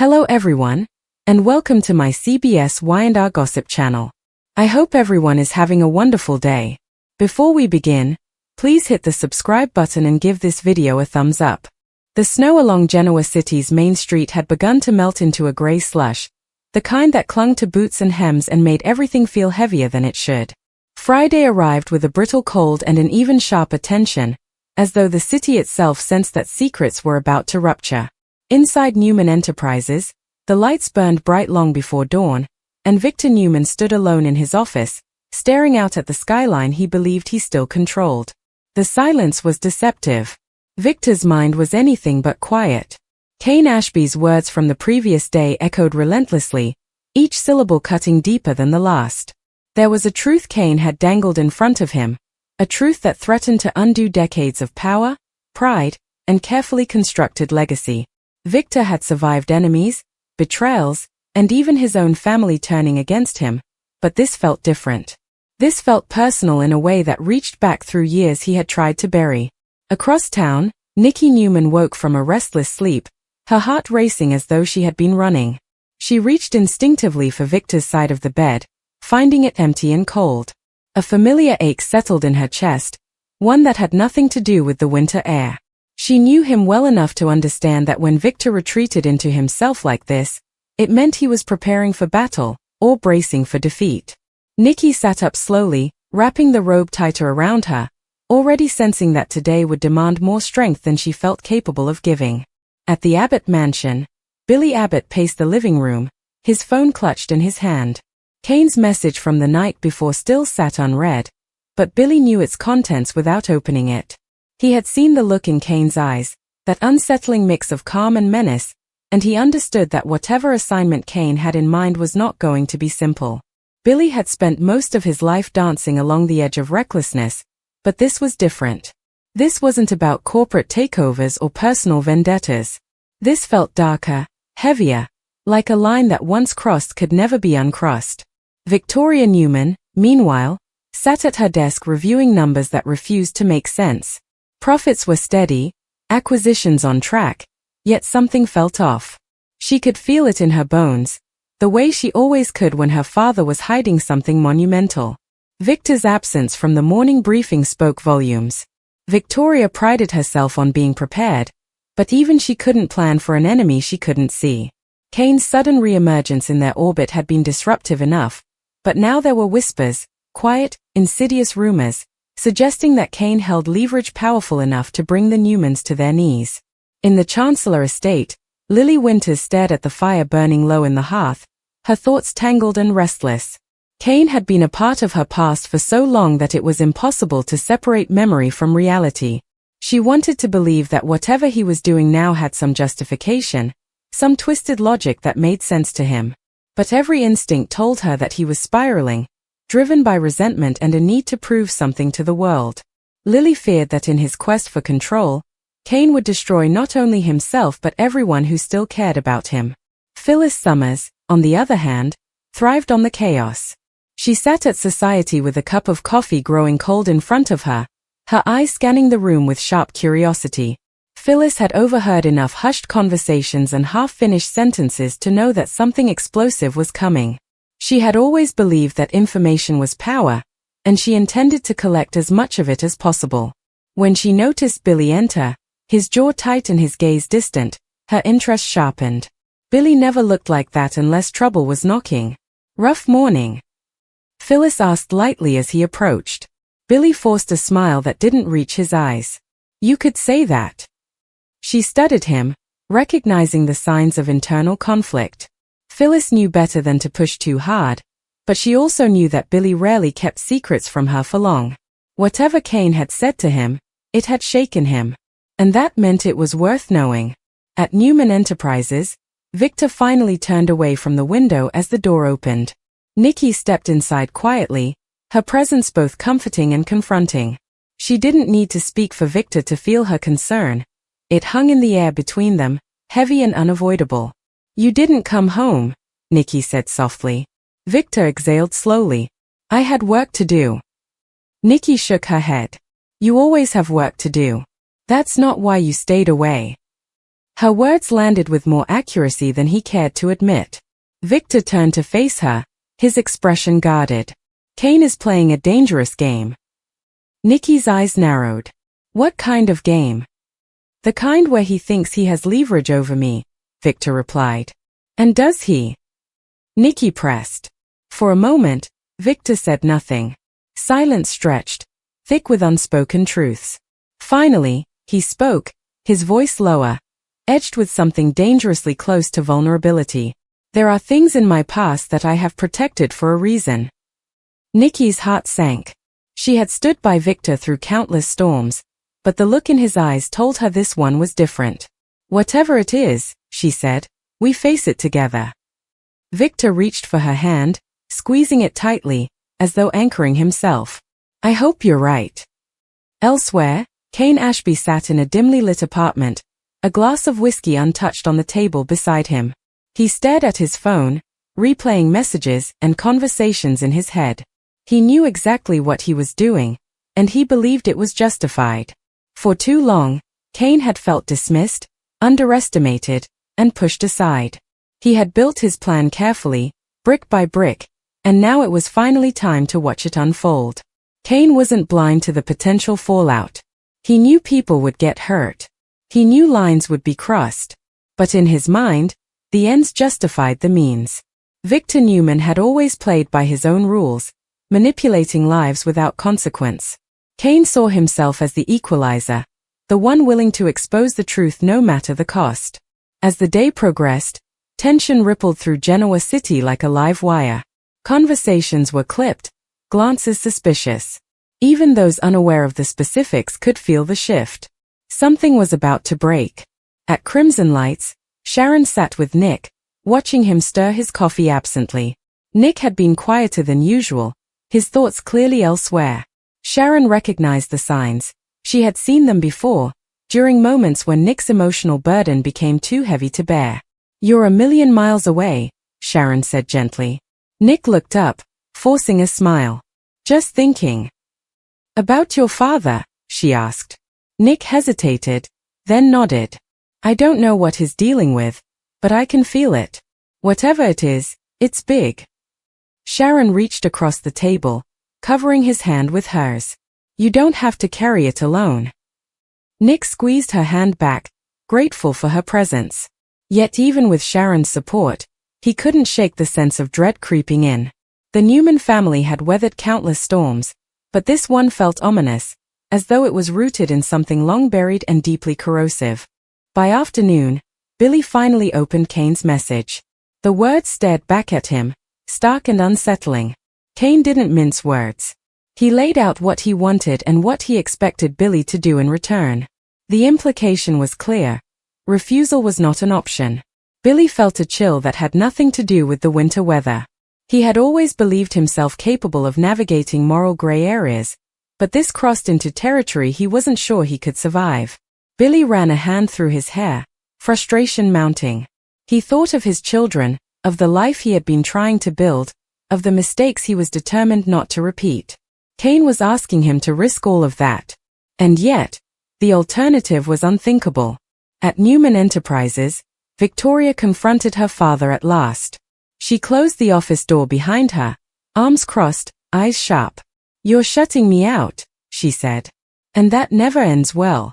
Hello everyone, and welcome to my CBS Y&R gossip channel. I hope everyone is having a wonderful day. Before we begin, please hit the subscribe button and give this video a thumbs up. The snow along Genoa city's main street had begun to melt into a grey slush, the kind that clung to boots and hems and made everything feel heavier than it should. Friday arrived with a brittle cold and an even sharper tension, as though the city itself sensed that secrets were about to rupture. Inside Newman Enterprises, the lights burned bright long before dawn, and Victor Newman stood alone in his office, staring out at the skyline he believed he still controlled. The silence was deceptive. Victor's mind was anything but quiet. Cain Ashby's words from the previous day echoed relentlessly, each syllable cutting deeper than the last. There was a truth Cain had dangled in front of him, a truth that threatened to undo decades of power, pride, and carefully constructed legacy. Victor had survived enemies, betrayals, and even his own family turning against him, but this felt different. This felt personal in a way that reached back through years he had tried to bury. Across town, Nikki Newman woke from a restless sleep, her heart racing as though she had been running. She reached instinctively for Victor's side of the bed, finding it empty and cold. A familiar ache settled in her chest, one that had nothing to do with the winter air. She knew him well enough to understand that when Victor retreated into himself like this, it meant he was preparing for battle, or bracing for defeat. Nikki sat up slowly, wrapping the robe tighter around her, already sensing that today would demand more strength than she felt capable of giving. At the Abbott mansion, Billy Abbott paced the living room, his phone clutched in his hand. Cain's message from the night before still sat unread, but Billy knew its contents without opening it. He had seen the look in Cain's eyes, that unsettling mix of calm and menace, and he understood that whatever assignment Cain had in mind was not going to be simple. Billy had spent most of his life dancing along the edge of recklessness, but this was different. This wasn't about corporate takeovers or personal vendettas. This felt darker, heavier, like a line that once crossed could never be uncrossed. Victoria Newman, meanwhile, sat at her desk reviewing numbers that refused to make sense. Profits were steady, acquisitions on track, yet something felt off. She could feel it in her bones, the way she always could when her father was hiding something monumental. Victor's absence from the morning briefing spoke volumes. Victoria prided herself on being prepared, but even she couldn't plan for an enemy she couldn't see. Cain's sudden re-emergence in their orbit had been disruptive enough, but now there were whispers, quiet, insidious rumors, suggesting that Cain held leverage powerful enough to bring the Newmans to their knees. In the Chancellor estate, Lily Winters stared at the fire burning low in the hearth, her thoughts tangled and restless. Cain had been a part of her past for so long that it was impossible to separate memory from reality. She wanted to believe that whatever he was doing now had some justification, some twisted logic that made sense to him. But every instinct told her that he was spiraling, driven by resentment and a need to prove something to the world. Lily feared that in his quest for control, Cain would destroy not only himself but everyone who still cared about him. Phyllis Summers, on the other hand, thrived on the chaos. She sat at society with a cup of coffee growing cold in front of her, her eyes scanning the room with sharp curiosity. Phyllis had overheard enough hushed conversations and half-finished sentences to know that something explosive was coming. She had always believed that information was power, and she intended to collect as much of it as possible. When she noticed Billy enter, his jaw tight and his gaze distant, her interest sharpened. Billy never looked like that unless trouble was knocking. "Rough morning?" Phyllis asked lightly as he approached. Billy forced a smile that didn't reach his eyes. "You could say that." She studied him, recognizing the signs of internal conflict. Phyllis knew better than to push too hard, but she also knew that Billy rarely kept secrets from her for long. Whatever Cain had said to him, it had shaken him. And that meant it was worth knowing. At Newman Enterprises, Victor finally turned away from the window as the door opened. Nikki stepped inside quietly, her presence both comforting and confronting. She didn't need to speak for Victor to feel her concern. It hung in the air between them, heavy and unavoidable. "You didn't come home," Nikki said softly. Victor exhaled slowly. "I had work to do." Nikki shook her head. "You always have work to do. That's not why you stayed away." Her words landed with more accuracy than he cared to admit. Victor turned to face her, his expression guarded. Kane is playing a dangerous game. Nikki's eyes narrowed. What kind of game? The kind where he thinks he has leverage over me, Victor replied. And does he? Nikki pressed. For a moment, Victor said nothing. Silence stretched, thick with unspoken truths. Finally, he spoke, his voice lower, edged with something dangerously close to vulnerability. There are things in my past that I have protected for a reason. Nikki's heart sank. She had stood by Victor through countless storms, but the look in his eyes told her this one was different. Whatever it is, she said, we face it together. Victor reached for her hand, squeezing it tightly, as though anchoring himself. I hope you're right. Elsewhere, Kane Ashby sat in a dimly lit apartment, a glass of whiskey untouched on the table beside him. He stared at his phone, replaying messages and conversations in his head. He knew exactly what he was doing, and he believed it was justified. For too long, Kane had felt dismissed, underestimated, and pushed aside. He had built his plan carefully, brick by brick, and now it was finally time to watch it unfold. Kane wasn't blind to the potential fallout. He knew people would get hurt. He knew lines would be crossed. But in his mind, the ends justified the means. Victor Newman had always played by his own rules, manipulating lives without consequence. Kane saw himself as the equalizer, the one willing to expose the truth no matter the cost. As the day progressed, tension rippled through Genoa City like a live wire. Conversations were clipped, glances suspicious. Even those unaware of the specifics could feel the shift. Something was about to break. At Crimson Lights, Sharon sat with Nick, watching him stir his coffee absently. Nick had been quieter than usual, his thoughts clearly elsewhere. Sharon recognized the signs. She had seen them before, during moments when Nick's emotional burden became too heavy to bear. You're a million miles away, Sharon said gently. Nick looked up, forcing a smile. Just thinking. About your father, she asked. Nick hesitated, then nodded. I don't know what he's dealing with, but I can feel it. Whatever it is, it's big. Sharon reached across the table, covering his hand with hers. You don't have to carry it alone. Nick squeezed her hand back, grateful for her presence. Yet even with Sharon's support, he couldn't shake the sense of dread creeping in. The Newman family had weathered countless storms, but this one felt ominous, as though it was rooted in something long buried and deeply corrosive. By afternoon, Billy finally opened Kane's message. The words stared back at him, stark and unsettling. Kane didn't mince words. He laid out what he wanted and what he expected Billy to do in return. The implication was clear. Refusal was not an option. Billy felt a chill that had nothing to do with the winter weather. He had always believed himself capable of navigating moral gray areas, but this crossed into territory he wasn't sure he could survive. Billy ran a hand through his hair, frustration mounting. He thought of his children, of the life he had been trying to build, of the mistakes he was determined not to repeat. Kane was asking him to risk all of that. And yet, the alternative was unthinkable. At Newman Enterprises, Victoria confronted her father at last. She closed the office door behind her, arms crossed, eyes sharp. You're shutting me out, she said. And that never ends well.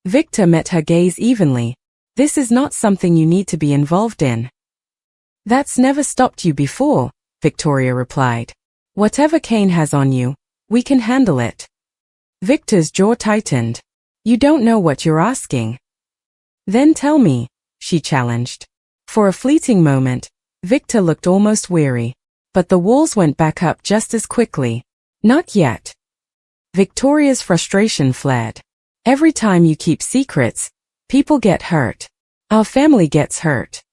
Victor met her gaze evenly. This is not something you need to be involved in. That's never stopped you before, Victoria replied. Whatever Kane has on you, we can handle it. Victor's jaw tightened. You don't know what you're asking. Then tell me, she challenged. For a fleeting moment, Victor looked almost weary. But the walls went back up just as quickly. Not yet. Victoria's frustration flared. Every time you keep secrets, people get hurt. Our family gets hurt.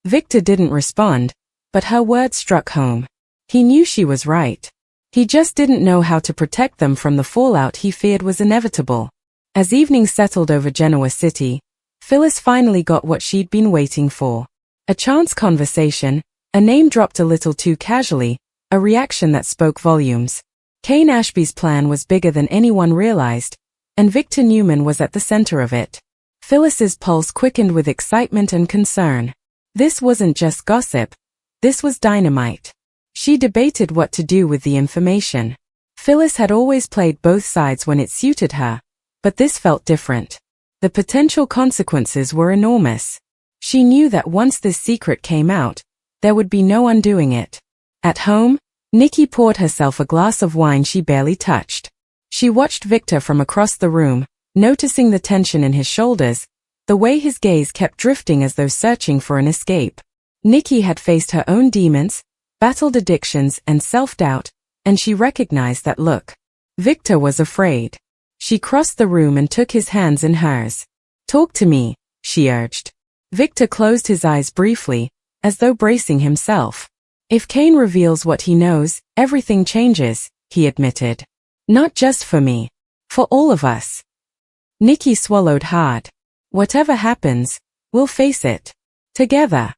Victor didn't respond, but her words struck home. He knew she was right. He just didn't know how to protect them from the fallout he feared was inevitable. As evening settled over Genoa City, Phyllis finally got what she'd been waiting for. A chance conversation, a name dropped a little too casually, a reaction that spoke volumes. Kane Ashby's plan was bigger than anyone realized, and Victor Newman was at the center of it. Phyllis's pulse quickened with excitement and concern. This wasn't just gossip. This was dynamite. She debated what to do with the information. Phyllis had always played both sides when it suited her, but this felt different. The potential consequences were enormous. She knew that once this secret came out, there would be no undoing it. At home, Nikki poured herself a glass of wine she barely touched. She watched Victor from across the room, noticing the tension in his shoulders, the way his gaze kept drifting as though searching for an escape. Nikki had faced her own demons, battled addictions and self-doubt, and she recognized that look. Victor was afraid. She crossed the room and took his hands in hers. "Talk to me," she urged. Victor closed his eyes briefly, as though bracing himself. "If Kane reveals what he knows, everything changes," he admitted. "Not just for me. For all of us." Nikki swallowed hard. "Whatever happens, we'll face it. Together."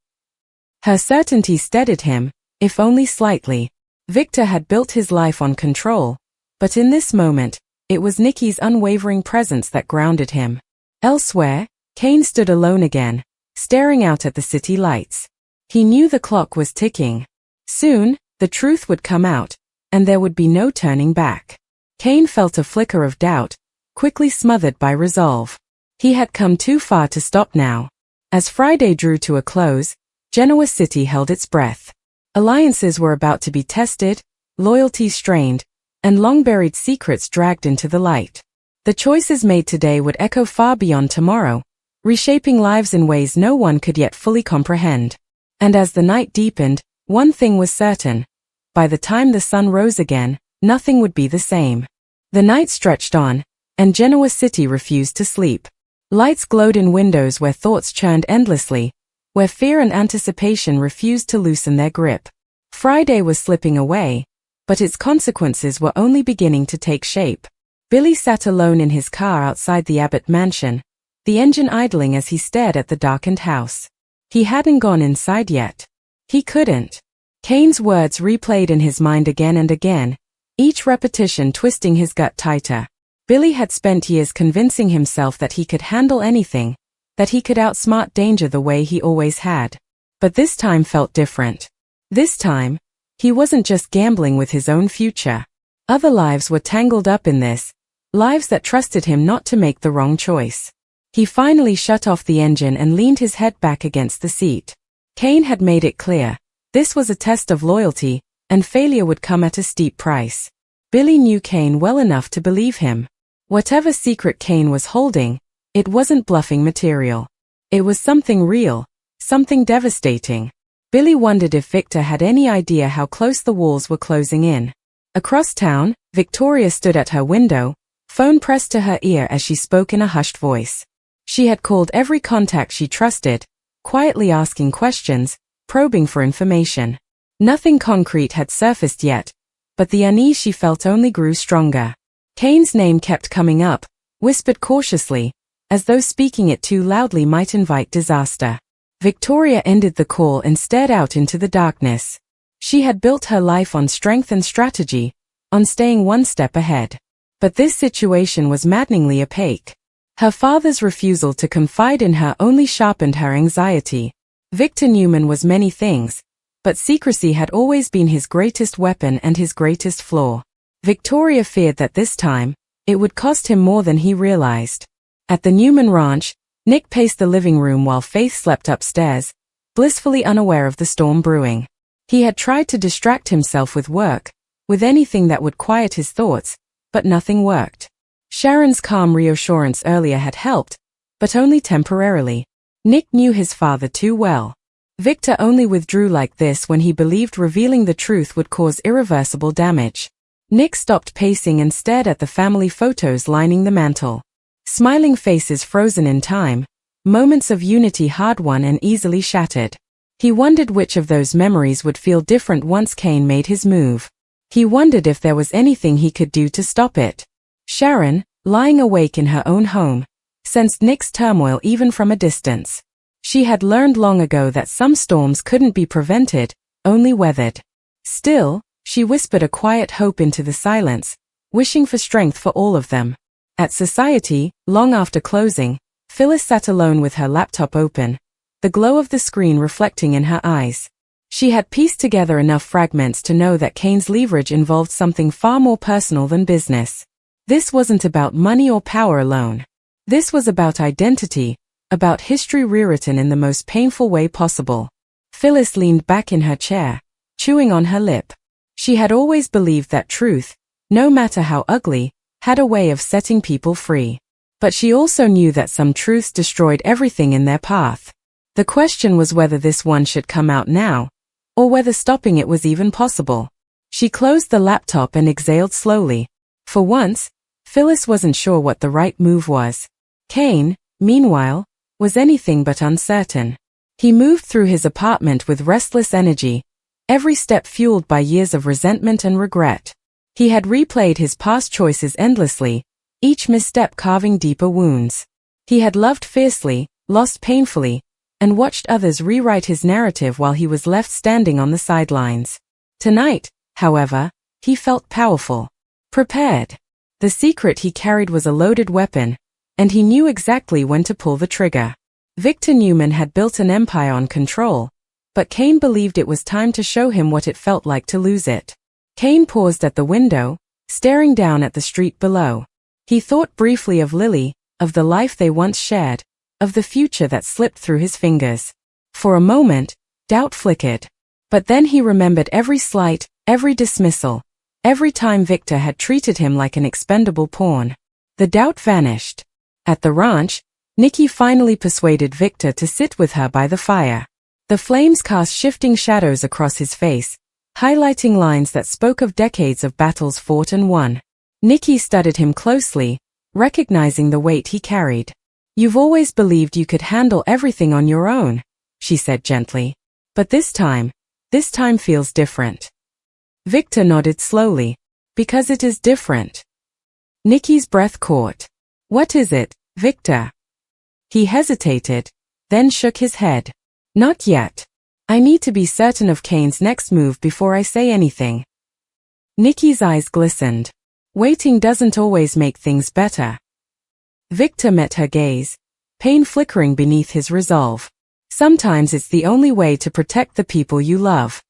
Her certainty steadied him, if only slightly. Victor had built his life on control, but in this moment, it was Nikki's unwavering presence that grounded him. Elsewhere, Kane stood alone again, staring out at the city lights. He knew the clock was ticking. Soon, the truth would come out, and there would be no turning back. Kane felt a flicker of doubt, quickly smothered by resolve. He had come too far to stop now. As Friday drew to a close, Genoa City held its breath. Alliances were about to be tested, loyalties strained, and long-buried secrets dragged into the light. The choices made today would echo far beyond tomorrow, reshaping lives in ways no one could yet fully comprehend. And as the night deepened, one thing was certain. By the time the sun rose again, nothing would be the same. The night stretched on, and Genoa City refused to sleep. Lights glowed in windows where thoughts churned endlessly, where fear and anticipation refused to loosen their grip. Friday was slipping away, but its consequences were only beginning to take shape. Billy sat alone in his car outside the Abbott mansion, the engine idling as he stared at the darkened house. He hadn't gone inside yet. He couldn't. Kane's words replayed in his mind again and again, each repetition twisting his gut tighter. Billy had spent years convincing himself that he could handle anything, that he could outsmart danger the way he always had. But this time felt different. This time, he wasn't just gambling with his own future. Other lives were tangled up in this, lives that trusted him not to make the wrong choice. He finally shut off the engine and leaned his head back against the seat. Kane had made it clear. This was a test of loyalty, and failure would come at a steep price. Billy knew Kane well enough to believe him. Whatever secret Kane was holding, it wasn't bluffing material. It was something real, something devastating. Billy wondered if Victor had any idea how close the walls were closing in. Across town, Victoria stood at her window, phone pressed to her ear as she spoke in a hushed voice. She had called every contact she trusted, quietly asking questions, probing for information. Nothing concrete had surfaced yet, but the unease she felt only grew stronger. Kane's name kept coming up, whispered cautiously, as though speaking it too loudly might invite disaster. Victoria ended the call and stared out into the darkness. She had built her life on strength and strategy, on staying one step ahead. But this situation was maddeningly opaque. Her father's refusal to confide in her only sharpened her anxiety. Victor Newman was many things, but secrecy had always been his greatest weapon and his greatest flaw. Victoria feared that this time, it would cost him more than he realized. At the Newman ranch, Nick paced the living room while Faith slept upstairs, blissfully unaware of the storm brewing. He had tried to distract himself with work, with anything that would quiet his thoughts, but nothing worked. Sharon's calm reassurance earlier had helped, but only temporarily. Nick knew his father too well. Victor only withdrew like this when he believed revealing the truth would cause irreversible damage. Nick stopped pacing and stared at the family photos lining the mantel. Smiling faces frozen in time, moments of unity hard-won and easily shattered. He wondered which of those memories would feel different once Kane made his move. He wondered if there was anything he could do to stop it. Sharon, lying awake in her own home, sensed Nick's turmoil even from a distance. She had learned long ago that some storms couldn't be prevented, only weathered. Still, she whispered a quiet hope into the silence, wishing for strength for all of them. At society, long after closing, Phyllis sat alone with her laptop open, the glow of the screen reflecting in her eyes. She had pieced together enough fragments to know that Kane's leverage involved something far more personal than business. This wasn't about money or power alone. This was about identity, about history rewritten in the most painful way possible. Phyllis leaned back in her chair, chewing on her lip. She had always believed that truth, no matter how ugly, had a way of setting people free. But she also knew that some truths destroyed everything in their path. The question was whether this one should come out now, or whether stopping it was even possible. She closed the laptop and exhaled slowly. For once, Phyllis wasn't sure what the right move was. Kane, meanwhile, was anything but uncertain. He moved through his apartment with restless energy, every step fueled by years of resentment and regret. He had replayed his past choices endlessly, each misstep carving deeper wounds. He had loved fiercely, lost painfully, and watched others rewrite his narrative while he was left standing on the sidelines. Tonight, however, he felt powerful, prepared. The secret he carried was a loaded weapon, and he knew exactly when to pull the trigger. Victor Newman had built an empire on control, but Kane believed it was time to show him what it felt like to lose it. Kane paused at the window, staring down at the street below. He thought briefly of Lily, of the life they once shared, of the future that slipped through his fingers. For a moment, doubt flickered. But then he remembered every slight, every dismissal, every time Victor had treated him like an expendable pawn. The doubt vanished. At the ranch, Nikki finally persuaded Victor to sit with her by the fire. The flames cast shifting shadows across his face, highlighting lines that spoke of decades of battles fought and won. Nikki studied him closely, recognizing the weight he carried. "You've always believed you could handle everything on your own," she said gently. "But this time feels different." Victor nodded slowly. "Because it is different." Nikki's breath caught. "What is it, Victor?" He hesitated, then shook his head. "Not yet. I need to be certain of Kane's next move before I say anything." Nikki's eyes glistened. "Waiting doesn't always make things better." Victor met her gaze, pain flickering beneath his resolve. "Sometimes it's the only way to protect the people you love."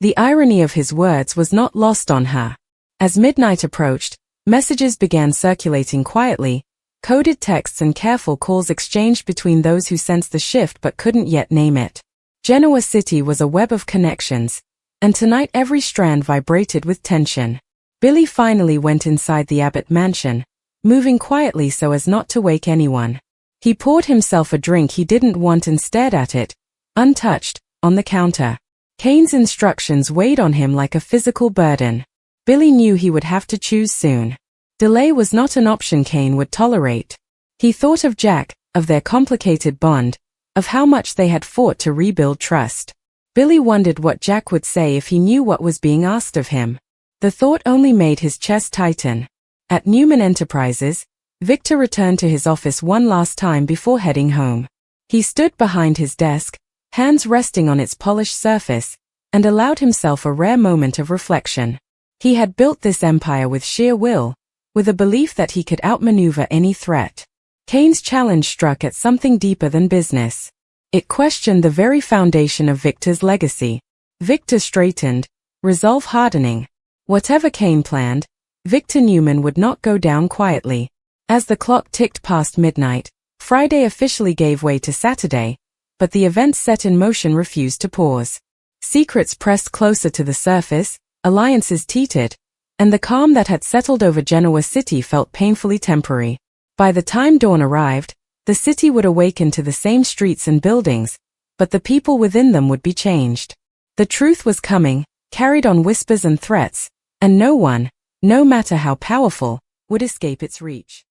The irony of his words was not lost on her. As midnight approached, messages began circulating quietly, coded texts and careful calls exchanged between those who sensed the shift but couldn't yet name it. Genoa City was a web of connections, and tonight every strand vibrated with tension. Billy finally went inside the Abbott mansion, moving quietly so as not to wake anyone. He poured himself a drink he didn't want and stared at it, untouched, on the counter. Kane's instructions weighed on him like a physical burden. Billy knew he would have to choose soon. Delay was not an option Kane would tolerate. He thought of Jack, of their complicated bond, of how much they had fought to rebuild trust. Billy wondered what Jack would say if he knew what was being asked of him. The thought only made his chest tighten. At Newman Enterprises, Victor returned to his office one last time before heading home. He stood behind his desk, hands resting on its polished surface, and allowed himself a rare moment of reflection. He had built this empire with sheer will, with a belief that he could outmaneuver any threat. Kane's challenge struck at something deeper than business. It questioned the very foundation of Victor's legacy. Victor straightened, resolve hardening. Whatever Kane planned, Victor Newman would not go down quietly. As the clock ticked past midnight, Friday officially gave way to Saturday, but the events set in motion refused to pause. Secrets pressed closer to the surface, alliances teetered, and the calm that had settled over Genoa City felt painfully temporary. By the time dawn arrived, the city would awaken to the same streets and buildings, but the people within them would be changed. The truth was coming, carried on whispers and threats, and no one, no matter how powerful, would escape its reach.